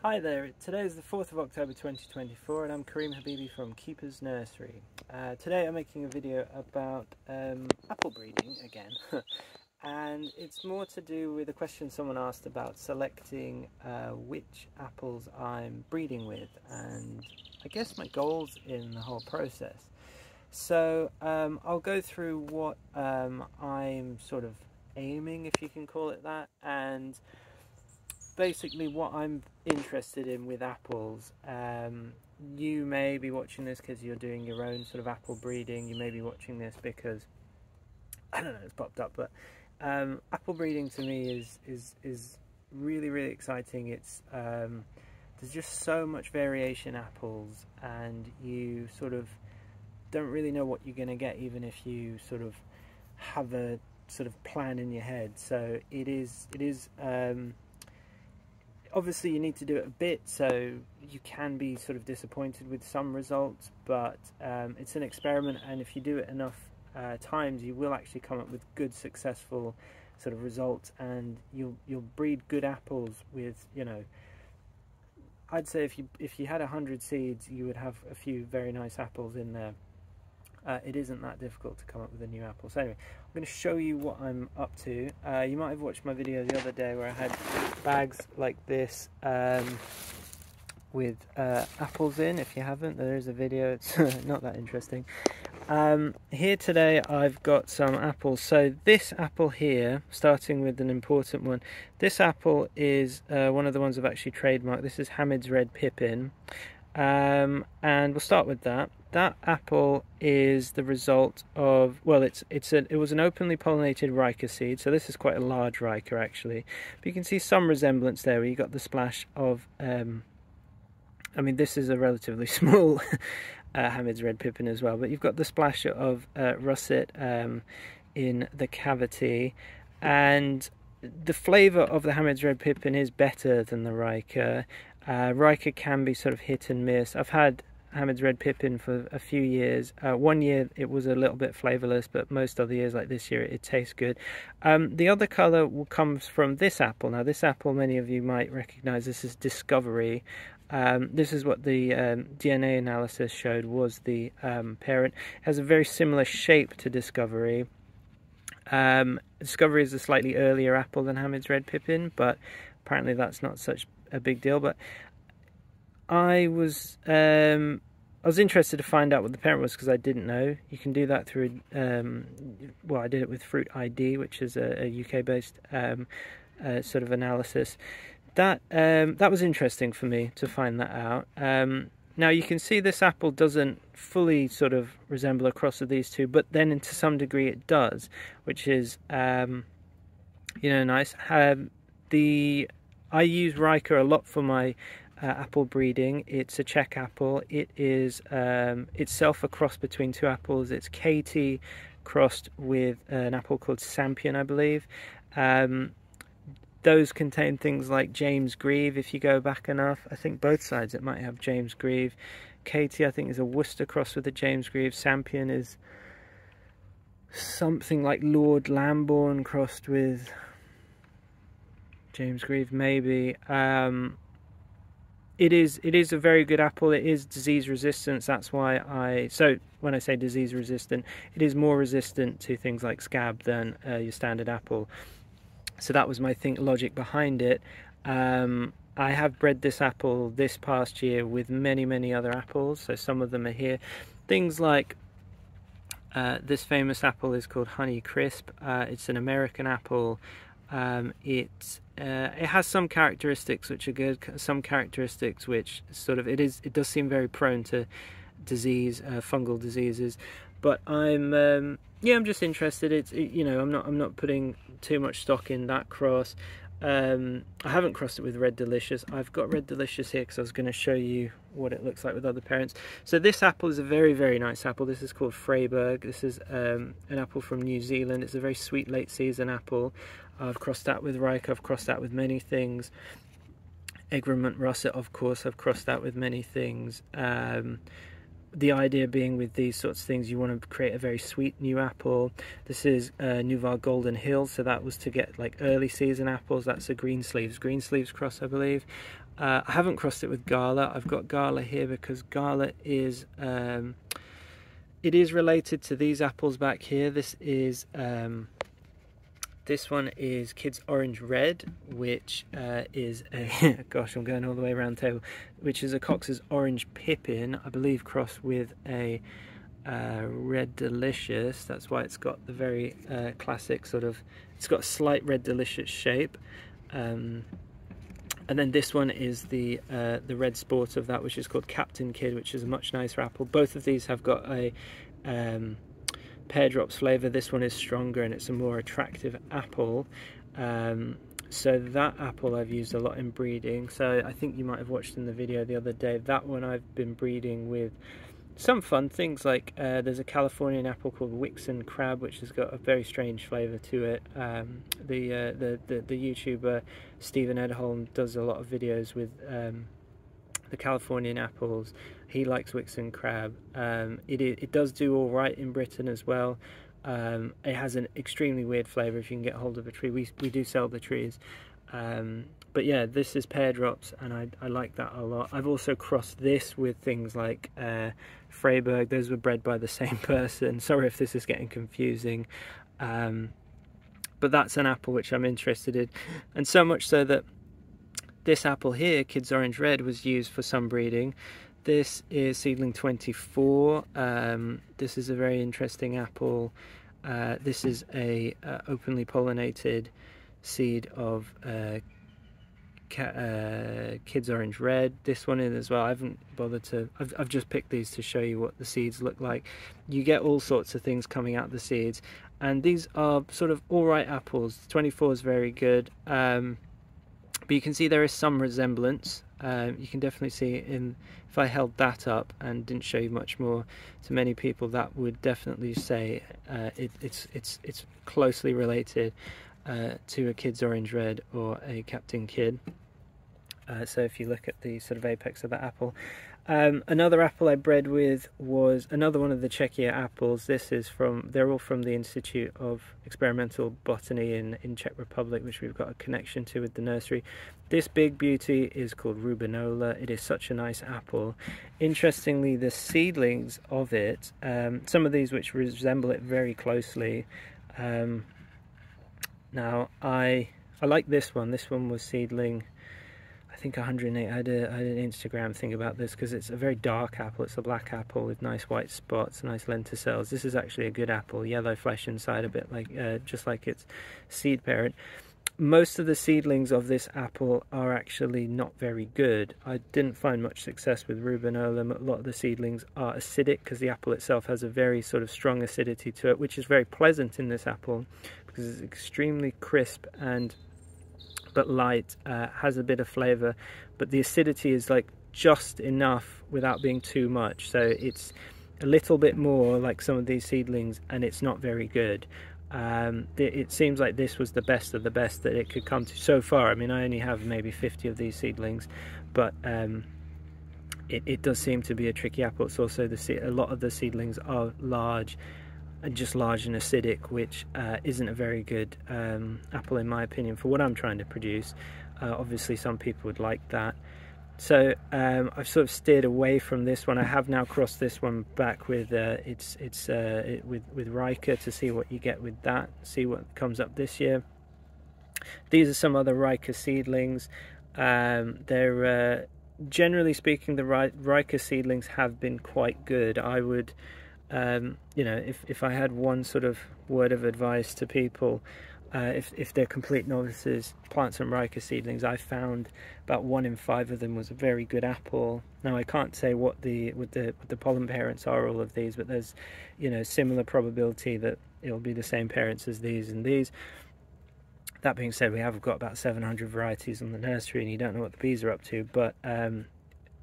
Hi there, today is the 4th of October 2024 and I'm Kareem Habibi from Keeper's Nursery. Today I'm making a video about apple breeding again and it's more to do with a question someone asked about selecting which apples I'm breeding with and I guess my goals in the whole process. So I'll go through what I'm sort of aiming, if you can call it that, and basically what I'm interested in with apples. You may be watching this because you're doing your own sort of apple breeding. You may be watching this because, I don't know, it's popped up, but apple breeding to me is really, really exciting. It's there's just so much variation in apples and you sort of don't really know what you're going to get even if you sort of have a sort of plan in your head. So it is obviously you need to do it a bit, so you can be sort of disappointed with some results, but it's an experiment, and if you do it enough times you will actually come up with good successful sort of results, and you'll breed good apples with, you know, I'd say if you had 100 seeds you would have a few very nice apples in there. It isn't that difficult to come up with a new apple. So anyway, I'm going to show you what I'm up to. You might have watched my video the other day where I had bags like this with apples in. If you haven't, there is a video. It's not that interesting. Here today I've got some apples. So this apple here, starting with an important one, this apple is one of the ones I've actually trademarked. This is Hamid's Red Pippin. And we'll start with that. That apple is the result of, well, it was an openly pollinated Riker seed, so this is quite a large Riker actually. But you can see some resemblance there where you got the splash of, I mean, this is a relatively small Hamid's Red Pippin as well, but you've got the splash of russet in the cavity, and the flavour of the Hamid's Red Pippin is better than the Riker. Riker can be sort of hit and miss. I've had Hamid's Red Pippin for a few years. One year it was a little bit flavourless, but most other years, like this year, it tastes good. The other colour comes from this apple. Now this apple, many of you might recognise, this is Discovery. This is what the DNA analysis showed was the parent. It has a very similar shape to Discovery. Discovery is a slightly earlier apple than Hamid's Red Pippin, but apparently that's not such a big deal. But I was interested to find out what the parent was because I didn't know. You can do that through well, I did it with Fruit ID, which is a UK based sort of analysis. That was interesting for me to find that out. Now you can see this apple doesn't fully sort of resemble a cross of these two, but then to some degree it does, which is you know, nice. I use Riker a lot for my apple breeding. It's a Czech apple. It is itself a cross between two apples. It's KT crossed with an apple called Sampion, I believe. Those contain things like James Grieve, if you go back enough. I think both sides it might have James Grieve. KT, I think, is a Worcester cross with a James Grieve. Sampion is something like Lord Lambourne crossed with James Grieve, maybe. It is a very good apple. It is disease resistant. That's why so when I say disease resistant, it is more resistant to things like scab than your standard apple. So that was my logic behind it. I have bred this apple this past year with many other apples. So some of them are here. Things like this famous apple is called Honey Crisp. It's an American apple. It has some characteristics which are good, some characteristics which sort of it does seem very prone to disease, fungal diseases. But I'm just interested. You know, I'm not putting too much stock in that cross. I haven't crossed it with Red Delicious. I've got Red Delicious here because I was going to show you what it looks like with other parents. So this apple is a very nice apple. This is called Freyberg. This is an apple from New Zealand. It's a very sweet late season apple. I've crossed that with Riker. I've crossed that with many things. Egremont Russet, of course, I've crossed that with many things. The idea being with these sorts of things, you want to create a very sweet new apple. This is Nouveau Golden Hill, so that was to get like early season apples. That's a green sleeves cross, I believe. I haven't crossed it with Gala. I've got Gala here because Gala is it is related to these apples back here. This one is Kids Orange Red, which is a gosh, I'm going all the way around the table, which is a Cox's Orange Pippin, I believe, crossed with a Red Delicious. That's why it's got the very classic sort of, it's got a slight Red Delicious shape. And then this one is the red sport of that, which is called Captain Kid, which is a much nicer apple. Both of these have got a pear drops flavour. This one is stronger and it's a more attractive apple. So that apple I've used a lot in breeding. So I think you might have watched in the video the other day, that one I've been breeding with some fun things like there's a Californian apple called Wixen Crab, which has got a very strange flavour to it. The YouTuber Stephen Edholm does a lot of videos with the Californian apples. He likes Wixen Crab. It does do all right in Britain as well. It has an extremely weird flavour if you can get hold of a tree. We do sell the trees. But yeah, this is pear drops, and I like that a lot. I've also crossed this with things like Freiburg. Those were bred by the same person. Sorry if this is getting confusing. But that's an apple which I'm interested in. And so much so that this apple here, Kids Orange Red, was used for some breeding. This is seedling 24. This is a very interesting apple. This is a openly pollinated seed of Kids Orange Red. This one is as well. I haven't bothered to, I've just picked these to show you what the seeds look like. You get all sorts of things coming out the seeds, and these are sort of alright apples. 24 is very good, but you can see there is some resemblance. You can definitely see in, if I held that up and didn't show you much more, to many people that would definitely say it's closely related to a Kids Orange Red or a Captain Kid. So if you look at the sort of apex of that apple. Another apple I bred with was another one of the Czechia apples. This is from, they're all from the Institute of Experimental Botany in Czech Republic, which we've got a connection to with the nursery. This big beauty is called Rubinola. It is such a nice apple. Interestingly, the seedlings of it, some of these which resemble it very closely. Now I like this one. This one was seedling, I think 108. I had an Instagram thing about this because it's a very dark apple. It's a black apple with nice white spots, nice lenticels. This is actually a good apple, yellow flesh inside, a bit like just like its seed parent. Most of the seedlings of this apple are actually not very good. I didn't find much success with Rubinola. A lot of the seedlings are acidic because the apple itself has a very sort of strong acidity to it, which is very pleasant in this apple because it's extremely crisp and but light, has a bit of flavour, but the acidity is like just enough without being too much. So it's a little bit more like some of these seedlings, and it's not very good. It seems like this was the best of the best that it could come to so far. I mean, I only have maybe 50 of these seedlings, but it does seem to be a tricky apple. It's also a lot of the seedlings are large, and just large and acidic, which isn't a very good apple in my opinion for what I'm trying to produce. Obviously some people would like that. So I've sort of steered away from this one. I have now crossed this one back with with Riker to see what you get with that, see what comes up this year. These are some other Riker seedlings. They're generally speaking, the Riker seedlings have been quite good. I would you know, if I had one sort of word of advice to people, if they're complete novices, plant some Riker seedlings. I found about 1 in 5 of them was a very good apple. Now I can't say what the pollen parents are, all of these, but there's, you know, similar probability that it'll be the same parents as these and these. That being said, we have got about 700 varieties in the nursery, and you don't know what the bees are up to. But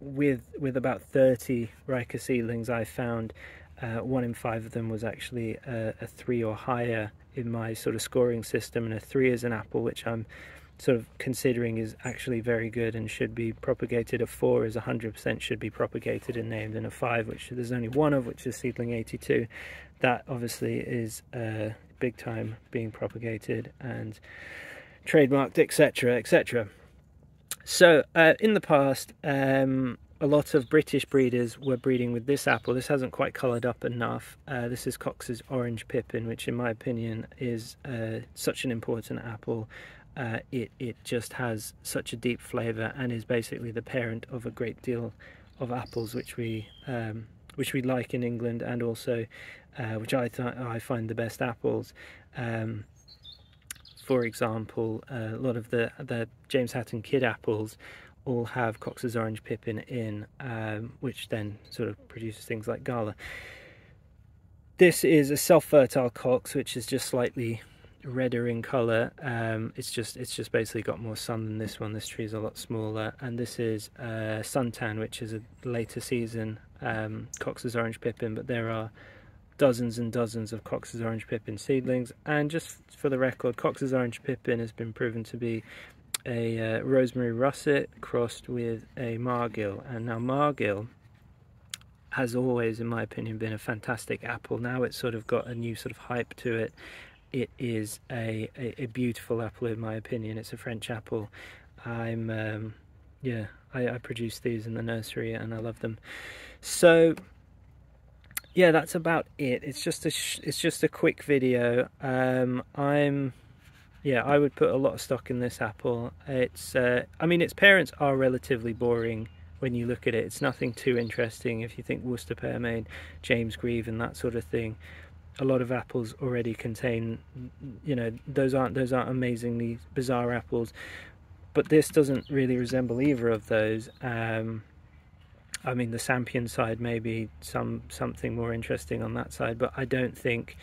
with about 30 Riker seedlings, I found 1 in 5 of them was actually a 3 or higher in my sort of scoring system, and a 3 is an apple which I'm sort of considering is actually very good and should be propagated. A 4 is 100% should be propagated and named, and a 5, which there's only one of, which is seedling 82, that obviously is big time being propagated and trademarked, etc, etc. So in the past, a lot of British breeders were breeding with this apple. This hasn't quite coloured up enough. This is Cox's Orange Pippin, which in my opinion is such an important apple. It just has such a deep flavour and is basically the parent of a great deal of apples which we like in England, and also which I find the best apples. For example, a lot of the James Hatton Kid apples all have Cox's Orange Pippin in, which then sort of produces things like Gala. This is a self-fertile Cox, which is just slightly redder in colour. It's just basically got more sun than this one. This tree is a lot smaller, and this is Suntan, which is a later season Cox's Orange Pippin, but there are dozens and dozens of Cox's Orange Pippin seedlings. And just for the record, Cox's Orange Pippin has been proven to be a rosemary russet crossed with a margil, and now margil has always, in my opinion, been a fantastic apple. Now it's sort of got a new sort of hype to it. It is a beautiful apple, in my opinion. It's a French apple. Yeah, I produce these in the nursery and I love them. So yeah, that's about it. It's just a quick video. Yeah, I would put a lot of stock in this apple. I mean, its parents are relatively boring when you look at it. It's nothing too interesting. If you think Worcester Pearmain, James Grieve and that sort of thing, a lot of apples already contain, you know, those aren't amazingly bizarre apples. But this doesn't really resemble either of those. I mean, the Sampion side may be something more interesting on that side, but I don't think...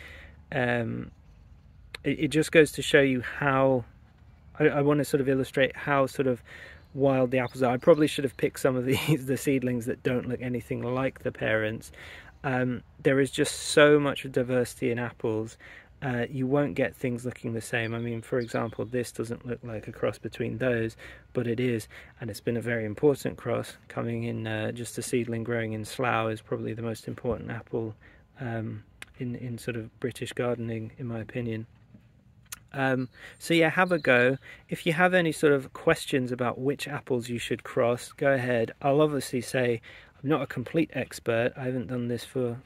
It just goes to show you how... I want to sort of illustrate how sort of wild the apples are. I probably should have picked some of the seedlings that don't look anything like the parents. There is just so much diversity in apples. You won't get things looking the same. I mean, for example, this doesn't look like a cross between those, but it is, and it's been a very important cross. Coming in just a seedling growing in Slough is probably the most important apple in sort of British gardening, in my opinion. So yeah, have a go. If you have any sort of questions about which apples you should cross, go ahead. I'll obviously say I'm not a complete expert. I haven't done this for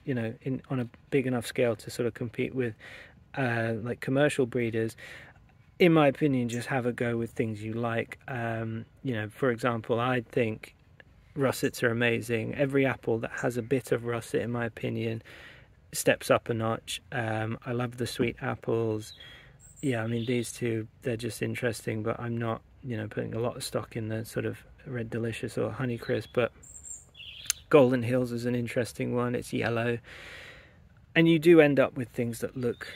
you know, on a big enough scale to sort of compete with like commercial breeders. In my opinion, just have a go with things you like. You know, for example, I think russets are amazing. Every apple that has a bit of russet, in my opinion, steps up a notch. I love the sweet apples. Yeah, I mean, these two, they're just interesting, but I'm not, you know, putting a lot of stock in the sort of Red Delicious or Honeycrisp. But Golden Hills is an interesting one. It's yellow, and you do end up with things that look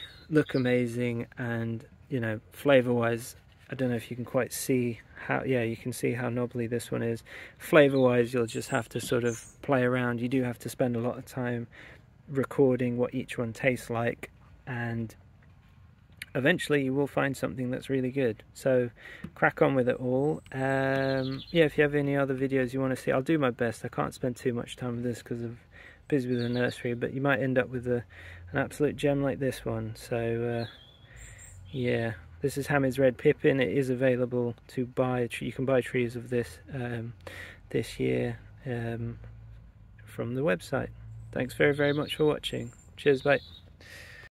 amazing. And, you know, flavor wise, I don't know if you can quite see how, yeah, you can see how knobbly this one is. Flavor wise, you'll just have to sort of play around. You do have to spend a lot of time recording what each one tastes like, and eventually you will find something that's really good. So crack on with it all. Yeah, if you have any other videos you want to see, I'll do my best. I can't spend too much time with this because I'm busy with the nursery, but you might end up with an absolute gem like this one. So yeah, this is Hamid's Red Pippin. It is available to buy. You can buy trees of this this year from the website. Thanks very, very much for watching. Cheers, bye.